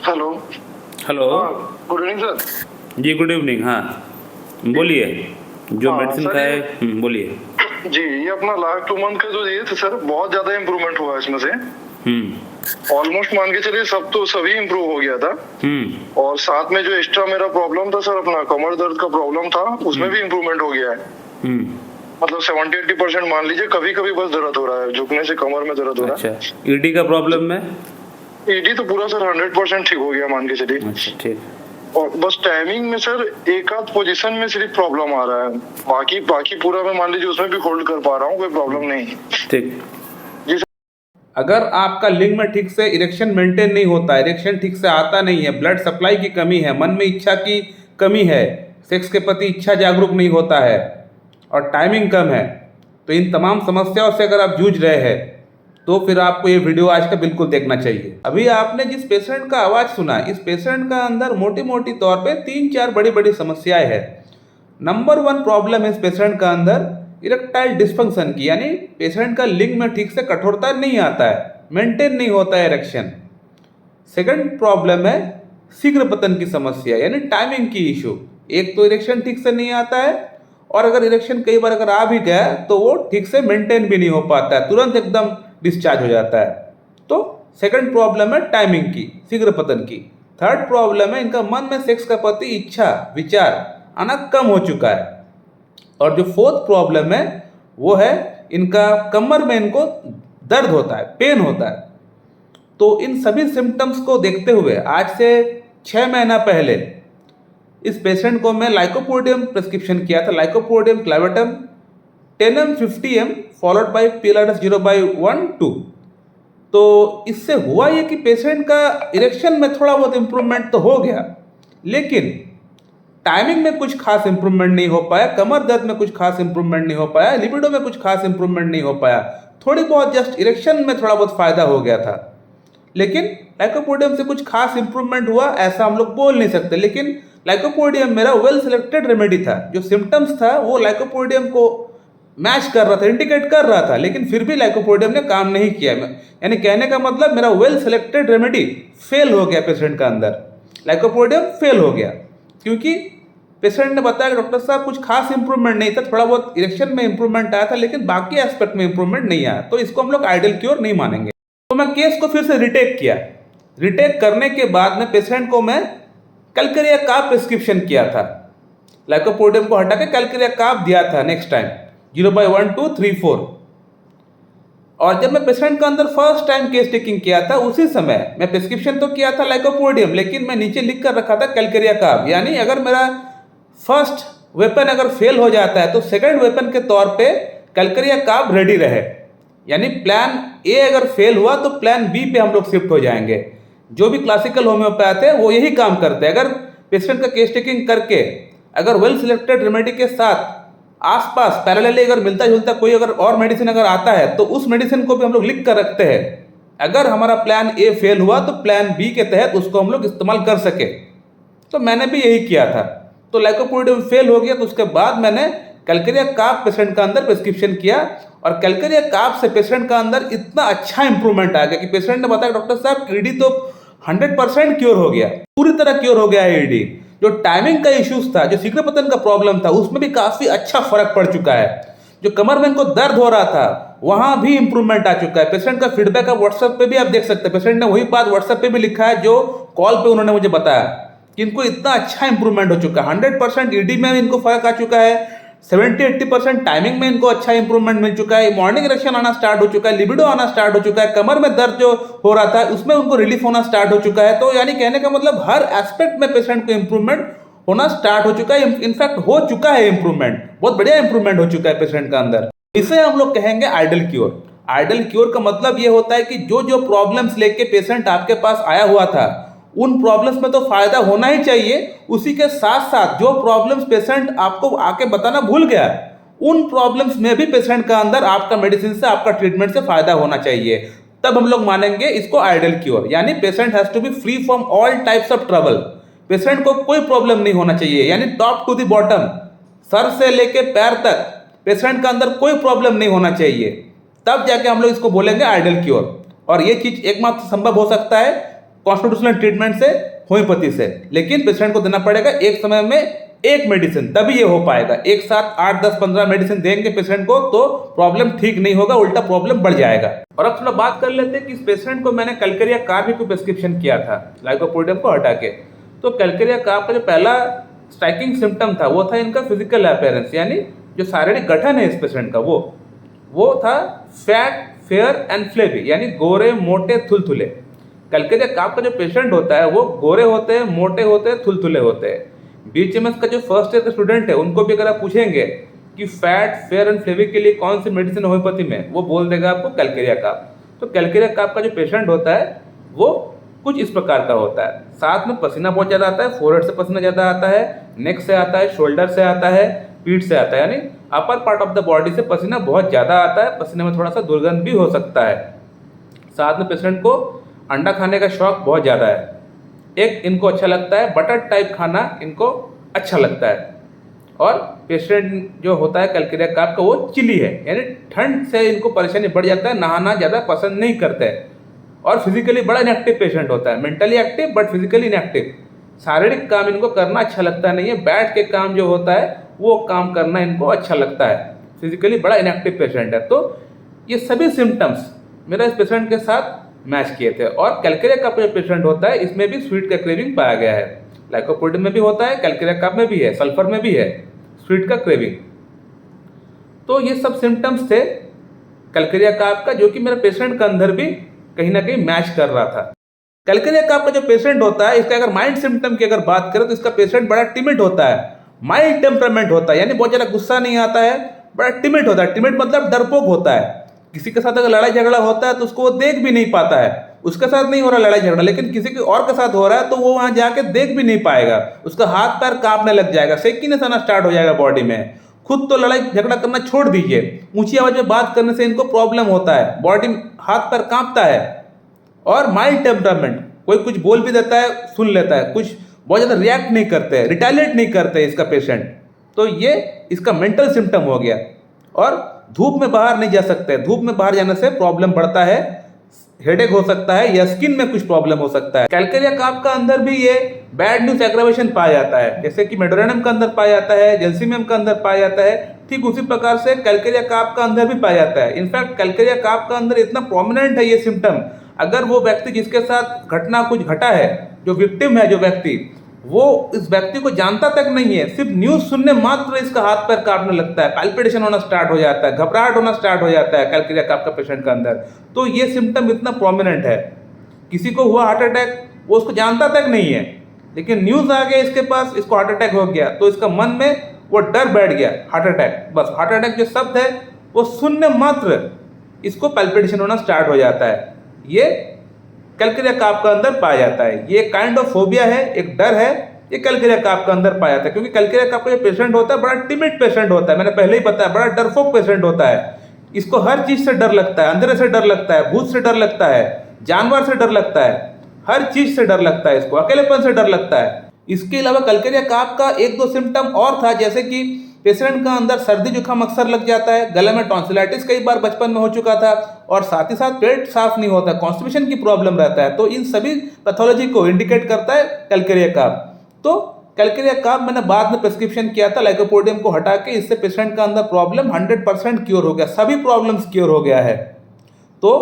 Hello. Hello. हाँ, good evening sir. जी good evening. हाँ बोलिए, जो हाँ मेडिसिन सर, का है बोलिए। जी ये अपना लास्ट 2 मंथ का जो ये था सर, बहुत ज्यादा इम्प्रूवमेंट हुआ है इसमें से। ऑलमोस्ट मान के चलिए सब तो सभी इम्प्रूव हो गया था। और साथ में जो एक्स्ट्रा मेरा प्रॉब्लम था सर, अपना कमर दर्द का प्रॉब्लम था, उसमें भी इम्प्रूवमेंट हो गया है। मतलब 70-80% मान लीजिए। कभी कभी बस दर्द हो रहा है, झुकने से कमर में दर्द हो रहा है। अच्छा, ईडी का प्रॉब्लम में? ईडी तो पूरा सर 100% ठीक हो गया मान के चलिए। अच्छा ठीक। और बस टाइमिंग में सर एक आध पोजीशन में सिर्फ प्रॉब्लम आ रहा है। बाकी बाकी पूरा मैं मान लीजिए उसमें भी होल्ड कर पा रहा हूँ, कोई प्रॉब्लम नहीं। ठीक। जी सर। अगर आपका लिंग में ठीक से इरेक्शन मेंटेन नहीं होता, इरेक्शन ठीक से आता नहीं है, ब्लड सप्लाई की कमी है, मन में इच्छा की कमी है, सेक्स के प्रति इच्छा जागरूक नहीं होता है और टाइमिंग कम है, तो इन तमाम समस्याओं से अगर आप जूझ रहे हैं तो फिर आपको ये वीडियो आज का बिल्कुल देखना चाहिए। अभी आपने जिस पेशेंट का आवाज़ सुना, इस पेशेंट का अंदर मोटी मोटी तौर पे 3-4 बड़ी बड़ी समस्याएं हैं। नंबर 1 प्रॉब्लम है इस पेशेंट का अंदर इरेक्टाइल डिस्फंक्शन की, यानी पेशेंट का लिंग में ठीक से कठोरता नहीं आता है, मेंटेन नहीं होता है इरेक्शन। सेकंड प्रॉब्लम है शीघ्र पतन की समस्या, यानी टाइमिंग की इशू। एक तो इरेक्शन ठीक से नहीं आता है, और अगर इरेक्शन कई बार अगर आ भी गया तो वो ठीक से मेंटेन भी नहीं हो पाता है, तुरंत एकदम डिस्चार्ज हो जाता है। तो सेकंड प्रॉब्लम है टाइमिंग की, शीघ्र पतन की। थर्ड प्रॉब्लम है इनका मन में सेक्स का प्रति इच्छा विचार आना कम हो चुका है। और जो फोर्थ प्रॉब्लम है वो है इनका कमर में इनको दर्द होता है, पेन होता है। तो इन सभी सिम्टम्स को देखते हुए आज से 6 महीना पहले इस पेशेंट को मैं लाइकोपोडियम प्रिस्क्रिप्शन किया था, lycopodium clavatum 10 mg 50 mg followed by PLRS 0/1-2। तो इससे हुआ ये कि पेशेंट का इरेक्शन में थोड़ा बहुत इम्प्रूवमेंट तो हो गया, लेकिन टाइमिंग में कुछ खास इंप्रूवमेंट नहीं हो पाया, कमर दर्द में कुछ खास इंप्रूवमेंट नहीं हो पाया, लिबिडो में कुछ खास इंप्रूवमेंट नहीं हो पाया। थोड़ी बहुत जस्ट इरेक्शन में थोड़ा बहुत फायदा हो गया था, लेकिन लाइकोपोडियम से कुछ खास इंप्रूवमेंट हुआ ऐसा हम लोग बोल नहीं सकते। लेकिन लाइकोपोडियम मेरा वेल सिलेक्टेड रेमेडी था, जो सिम्टम्स था वो लाइकोपोडियम को मैच कर रहा था, इंडिकेट कर रहा था, लेकिन फिर भी लाइकोपोडियम ने काम नहीं किया। यानी कहने का मतलब मेरा वेल सिलेक्टेड रेमेडी फेल हो गया पेशेंट का अंदर, लाइकोपोडियम फेल हो गया, क्योंकि पेशेंट ने बताया कि डॉक्टर साहब कुछ खास इंप्रूवमेंट नहीं था, थोड़ा बहुत इरेक्शन में इंप्रूवमेंट आया था, लेकिन बाकी एस्पेक्ट में इंप्रूवमेंट नहीं आया, तो इसको हम लोग आइडियल क्योर नहीं मानेंगे। तो मैं केस को फिर से रिटेक किया। रिटेक करने के बाद में पेशेंट को मैं कैलकेरिया काप प्रिस्क्रिप्शन किया था, लाइकोपोडियम को हटा के कैलकेरिया काप दिया था नेक्स्ट टाइम 0/1-2-3-4। और जब मैं पेशेंट का अंदर फर्स्ट टाइम केस टेकिंग किया था, उसी समय मैं प्रिस्क्रिप्शन तो किया था लाइकोपोडियम, लेकिन मैं नीचे लिख कर रखा था कैलकेरिया काप। यानी अगर मेरा फर्स्ट वेपन अगर फेल हो जाता है तो सेकंड वेपन के तौर पे कैलकेरिया काप रेडी रहे। यानी प्लान ए अगर फेल हुआ तो प्लान बी पे हम लोग शिफ्ट हो जाएंगे। जो भी क्लासिकल होम्योपैथ है वो यही काम करते हैं। अगर पेशेंट का केस टेकिंग करके अगर वेल सिलेक्टेड रेमेडी के साथ आसपास पैरेलली अगर मिलता जुलता कोई अगर और मेडिसिन अगर आता है तो उस मेडिसिन को भी हम लोग लिख कर रखते हैं। अगर हमारा प्लान ए फेल हुआ तो प्लान बी के तहत उसको हम लोग इस्तेमाल कर सके। तो मैंने भी यही किया था। तो लाइकोपोडियम फेल हो गया, तो उसके बाद मैंने कैलकेरिया काप पेशेंट का अंदर प्रिस्क्रिप्शन किया, और कैलकेरिया काप से पेशेंट का अंदर इतना अच्छा इंप्रूवमेंट आ गया कि पेशेंट ने बताया डॉक्टर साहब ईडी तो 100% क्योर हो गया, पूरी तरह क्योर हो गया है ईडी। जो टाइमिंग का इश्यूज था, जो शीघ्र पतन का प्रॉब्लम था, उसमें भी काफी अच्छा फर्क पड़ चुका है। जो कमर में इनको दर्द हो रहा था वहां भी इंप्रूवमेंट आ चुका है। पेशेंट का फीडबैक आप व्हाट्सएप पे भी आप देख सकते हैं, पेशेंट ने वही बात व्हाट्सएप पे भी लिखा है जो कॉल पे उन्होंने मुझे बताया कि इनको इतना अच्छा इंप्रूवमेंट हो चुका है। 100% ईडी में इनको फर्क आ चुका है, 70-80% टाइमिंग में इनको अच्छा इंप्रूवमेंट मिल चुका है, मॉर्निंग इरेक्शन आना स्टार्ट हो चुका है, लिबिडो आना स्टार्ट हो चुका है, कमर में दर्द जो हो रहा था उसमें उनको रिलीफ होना स्टार्ट हो चुका है। तो यानी कहने का मतलब हर एस्पेक्ट में पेशेंट को इंप्रूवमेंट होना स्टार्ट हो चुका है, इनफैक्ट हो चुका है इंप्रूवमेंट, बहुत बढ़िया इंप्रूवमेंट हो चुका है पेशेंट का अंदर। इसे हम लोग कहेंगे आइडियल क्योर। आइडियल क्योर का मतलब ये होता है कि जो जो प्रॉब्लम्स लेके पेशेंट आपके पास आया हुआ था उन प्रॉब्लम्स में तो फायदा होना ही चाहिए, उसी के साथ साथ जो प्रॉब्लम्स पेशेंट आपको आके बताना भूल गया उन प्रॉब्लम्स में भी पेशेंट का अंदर आपका मेडिसिन से आपका ट्रीटमेंट से फायदा होना चाहिए। तब हम लोग मानेंगे इसको आइडियल क्योर। यानी patient has to be free from all types of trouble, patient को कोई प्रॉब्लम नहीं होना चाहिए, यानी टॉप टू द बॉटम, सर से लेके पैर तक पेशेंट का अंदर कोई प्रॉब्लम नहीं होना चाहिए। तब जाके हम लोग इसको बोलेंगे आइडियल क्योर। और ये चीज एकमात्र संभव हो सकता है कॉन्स्टिट्यूशनल ट्रीटमेंट से, होम्योपैथी से, लेकिन पेशेंट को देना पड़ेगा एक समय में एक मेडिसिन, तभी ये हो पाएगा। एक साथ 8, 10, 15 मेडिसिन देंगे पेशेंट को तो प्रॉब्लम ठीक नहीं होगा, उल्टा प्रॉब्लम बढ़ जाएगा। और अब थोड़ा बात कर लेते हैं कि इस पेशेंट को मैंने कैलकेरिया कार्ब को प्रिस्क्रिप्शन किया था लाइकोपोडियम को हटा के। तो कैलकेरिया कार्ब का जो पहला स्ट्राइकिंग सिम्टम था वो था इनका फिजिकल अपीयरेंस, यानी जो शारीरिक गठन है इस पेशेंट का वो था फैट, फेयर एंड फ्लेवी, यानी गोरे, मोटे, थुलथुले। कैलकेरिया कार्ब का जो पेशेंट होता है वो गोरे होते हैं, मोटे होते हैं, थुलथुले होते हैं। बीएचएमएस का जो फर्स्ट ईयर का स्टूडेंट है उनको भी अगर आप पूछेंगे कि फैट, फेयर एंड फ्लेवी के लिए कौन सी मेडिसिन होम्योपैथी में, वो बोल देगा आपको कैलकेरिया कार्ब। तो कैलकेरिया कार्ब का जो पेशेंट होता है वो कुछ इस प्रकार का होता है। साथ में पसीना बहुत ज़्यादा आता है, फोरहेड से पसीना ज़्यादा आता है, नेक से आता है, शोल्डर से आता है, पीठ से आता है, यानी upper part of the body से पसीना बहुत ज़्यादा आता है। पसीने में थोड़ा सा दुर्गंध भी हो सकता है। साथ में पेशेंट को अंडा खाने का शौक बहुत ज़्यादा है। एक इनको अच्छा लगता है बटर टाइप खाना, इनको अच्छा लगता है। और पेशेंट जो होता है कैलकेरिया कार्ब का वो चिली है, यानी ठंड से इनको परेशानी बढ़ जाता है, नहाना ज़्यादा पसंद नहीं करते हैं। और फिजिकली बड़ा इनएक्टिव पेशेंट होता है, mentally active but physically inactive. शारीरिक काम इनको करना अच्छा लगता नहीं है, बैठ के काम जो होता है वो काम करना इनको अच्छा लगता है। फिजिकली बड़ा इनएक्टिव पेशेंट है। तो ये सभी सिम्टम्स मेरा इस पेशेंट के साथ मैच किए थे। और कैलकेरिया कार्ब जो पेशेंट होता है इसमें भी स्वीट का क्रेविंग पाया गया है। लाइकोपोडियम में भी होता है, कैलकेरिया कार्ब में भी है, सल्फर में भी है स्वीट का क्रेविंग। तो ये सब सिम्टम्स थे कैलकेरिया कार्ब का, जो कि मेरे पेशेंट के अंदर भी कहीं ना कहीं मैच कर रहा था। कैलकेरिया कार्ब का जो पेशेंट होता है इसका अगर माइल्ड सिम्टम की अगर बात करें तो इसका पेशेंट बड़ा टिमिड होता है, माइल्ड टेम्परामेंट होता है, यानी बहुत ज़्यादा गुस्सा नहीं आता है, बड़ा टिमिड होता है। टिमिड मतलब डरपोक होता है। किसी के साथ अगर लड़ाई झगड़ा होता है तो उसको वो देख भी नहीं पाता है। उसके साथ नहीं हो रहा लड़ाई झगड़ा, लेकिन किसी के और के साथ हो रहा है तो वो वहां जाके देख भी नहीं पाएगा। उसका हाथ पैर कांपने लग जाएगा, शेकीनेस आना स्टार्ट हो जाएगा बॉडी में। खुद तो लड़ाई झगड़ा करना छोड़ दीजिए, ऊंची आवाज में बात करने से इनको प्रॉब्लम होता है, बॉडी हाथ पैर कांपता है। और माइल्ड टेम्परामेंट, कोई कुछ बोल भी देता है सुन लेता है, कुछ बहुत ज़्यादा रिएक्ट नहीं करते, रिटेलिएट नहीं करते इसका पेशेंट। तो ये इसका मेंटल सिम्टम हो गया। और धूप में बाहर नहीं जा सकते, धूप में बाहर जाने से प्रॉब्लम बढ़ता है, हेडेक हो सकता है या स्किन में कुछ प्रॉब्लम हो सकता है। कैलकेरिया कार्ब का अंदर भी ये बैड न्यूज एग्रावेशन पाया जाता है, जैसे कि मेडोरेनियम का अंदर पाया जाता है, जेल्सिमियम का अंदर पाया जाता है, ठीक उसी प्रकार से कैलकेरिया कार्ब का अंदर भी पाया जाता है। इनफैक्ट कैलकेरिया कार्ब का अंदर इतना प्रोमिनेंट है ये सिम्टम, अगर वो व्यक्ति जिसके साथ घटना कुछ घटा है, जो विक्टिम है जो व्यक्ति, वो इस व्यक्ति को जानता तक नहीं है, सिर्फ न्यूज सुनने मात्र इसका हाथ पैर कांपने लगता है, पैल्पिटेशन होना स्टार्ट हो जाता है, घबराहट होना स्टार्ट हो जाता है कैलकेरिया कार्ब का पेशेंट के अंदर। तो ये सिम्टम इतना प्रोमिनेंट है। किसी को हुआ हार्ट अटैक, वो उसको जानता तक नहीं है, लेकिन न्यूज आ गया इसके पास, इसको हार्ट अटैक हो गया, तो इसका मन में वो डर बैठ गया, हार्ट अटैक। बस हार्ट अटैक जो शब्द है वो सुनने मात्र इसको पैल्पिटेशन होना स्टार्ट हो जाता है। ये कैलकेरिया कार्ब का अंदर पाया जाता है। ये काइंड ऑफ फोबिया है, एक डर है, ये कैलकेरिया कार्ब का अंदर पाया जाता है। क्योंकि कैलकेरिया कार्ब का जो पेशेंट होता है बड़ा टिमिड पेशेंट होता है, मैंने पहले ही बताया, बड़ा डरपोक पेशेंट होता है। इसको हर चीज से डर लगता है, अंधेरे से डर लगता है, भूत से डर लगता है, जानवर से डर लगता है, हर चीज से डर लगता है, इसको अकेलेपन से डर लगता है। इसके अलावा कैलकेरिया कार्ब का एक दो सिम्टम और था, जैसे कि पेशेंट का अंदर सर्दी जुकाम अक्सर लग जाता है, गले में टॉन्सिलाइटिस कई बार बचपन में हो चुका था, और साथ ही साथ पेट साफ नहीं होता, कॉन्स्टिपेशन की प्रॉब्लम रहता है। तो इन सभी पैथोलॉजी को इंडिकेट करता है कैलकेरिया कार्ब। तो कैलकेरिया कार्ब मैंने बाद में प्रिस्क्रिप्शन किया था लाइकोपोडियम को हटा के, इससे पेशेंट का अंदर प्रॉब्लम 100% क्योर हो गया, सभी प्रॉब्लम्स क्योर हो गया है। तो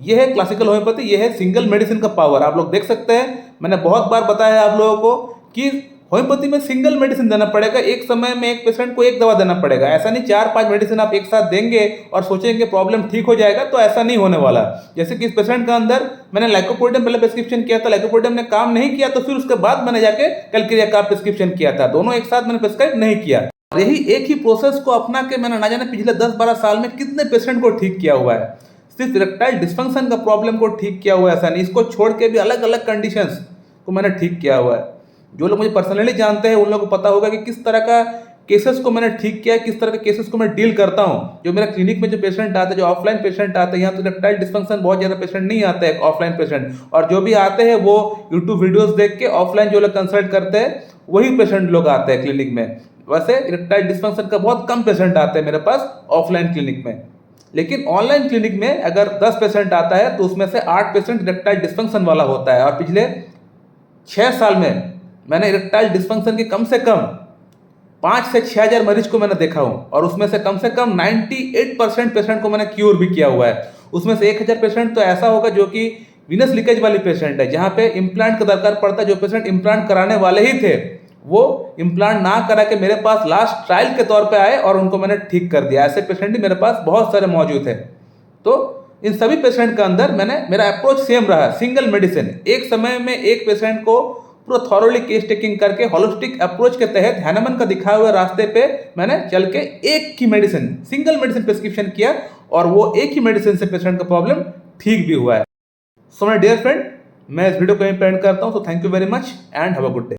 ये है क्लासिकल होम्योपैथी, ये है सिंगल मेडिसिन का पावर। आप लोग देख सकते हैं, मैंने बहुत बार बताया आप लोगों को कि होम्योपैथी में सिंगल मेडिसिन देना पड़ेगा, एक समय में एक पेशेंट को एक दवा देना पड़ेगा। ऐसा नहीं 4-5 मेडिसिन आप एक साथ देंगे और सोचेंगे प्रॉब्लम ठीक हो जाएगा, तो ऐसा नहीं होने वाला। जैसे कि इस पेशेंट का अंदर मैंने लाइकोपोडियम पहले प्रिस्क्रिप्शन किया था, लाइकोपोडियम ने काम नहीं किया, तो फिर उसके बाद मैंने जाके कैलकेरिया कार्ब प्रिस्क्रिप्शन किया था। दोनों एक साथ मैंने प्रिस्क्राइब नहीं किया। यही एक ही प्रोसेस को अपना के मैंने ना जाने पिछले 10-12 साल में कितने पेशेंट को ठीक किया हुआ है। सिर्फ इरेक्टाइल डिस्फंक्शन का प्रॉब्लम को ठीक किया हुआ है ऐसा नहीं, इसको छोड़ के भी अलग अलग कंडीशंस को मैंने ठीक किया हुआ है। जो लोग मुझे पर्सनली जानते हैं उन लोगों को पता होगा कि किस तरह का केसेस को मैंने ठीक किया है, किस तरह के केसेस को मैं डील करता हूँ। जो मेरा क्लिनिक में जो पेशेंट आते हैं, जो ऑफलाइन पेशेंट आते हैं, यहाँ तो इरेक्टाइल डिस्फंक्शन बहुत ज़्यादा पेशेंट नहीं आते हैं ऑफलाइन पेशेंट, और जो भी आते हैं वो यूट्यूब वीडियोस देख के ऑफलाइन जो लोग कंसल्ट करते हैं वही पेशेंट लोग आते हैं क्लिनिक में। वैसे इरेक्टाइल डिस्फंक्शन का बहुत कम पेशेंट आते हैं मेरे पास ऑफलाइन क्लिनिक में। लेकिन ऑनलाइन क्लिनिक में अगर 10 पेशेंट आता है तो उसमें से 8 पेशेंट इरेक्टाइल डिस्फंक्शन वाला होता है, और पिछले 6 साल में मैंने इरेक्टाइल डिस्फंक्शन के कम से कम 5 से 6 हज़ार मरीज को मैंने देखा हूँ, और उसमें से कम 98% पेशेंट को मैंने क्योर भी किया हुआ है। उसमें से 1000 पेशेंट तो ऐसा होगा जो कि वीनस लीकेज वाली पेशेंट है, जहाँ पे इम्प्लांट का दरकार पड़ता है। जो पेशेंट इम्प्लांट कराने वाले ही थे वो इम्प्लांट ना करा के मेरे पास लास्ट ट्रायल के तौर पे आए और उनको मैंने ठीक कर दिया। ऐसे पेशेंट भी मेरे पास बहुत सारे मौजूद हैं। तो इन सभी पेशेंट के अंदर मेरा अप्रोच सेम रहा, सिंगल मेडिसिन। एक समय में एक पेशेंट को पूरा थॉरोली केस टेकिंग करके होलिस्टिक अप्रोच के तहत हैनमन का दिखाए हुए रास्ते पे मैंने चल के एक ही मेडिसिन, सिंगल मेडिसिन प्रिस्क्रिप्शन किया, और वो एक ही मेडिसिन से पेशेंट का प्रॉब्लम ठीक भी हुआ है। सो माय डियर फ्रेंड, मैं इस वीडियो को यहीं पे एंड करता हूँ। So thank you very much and have a good day.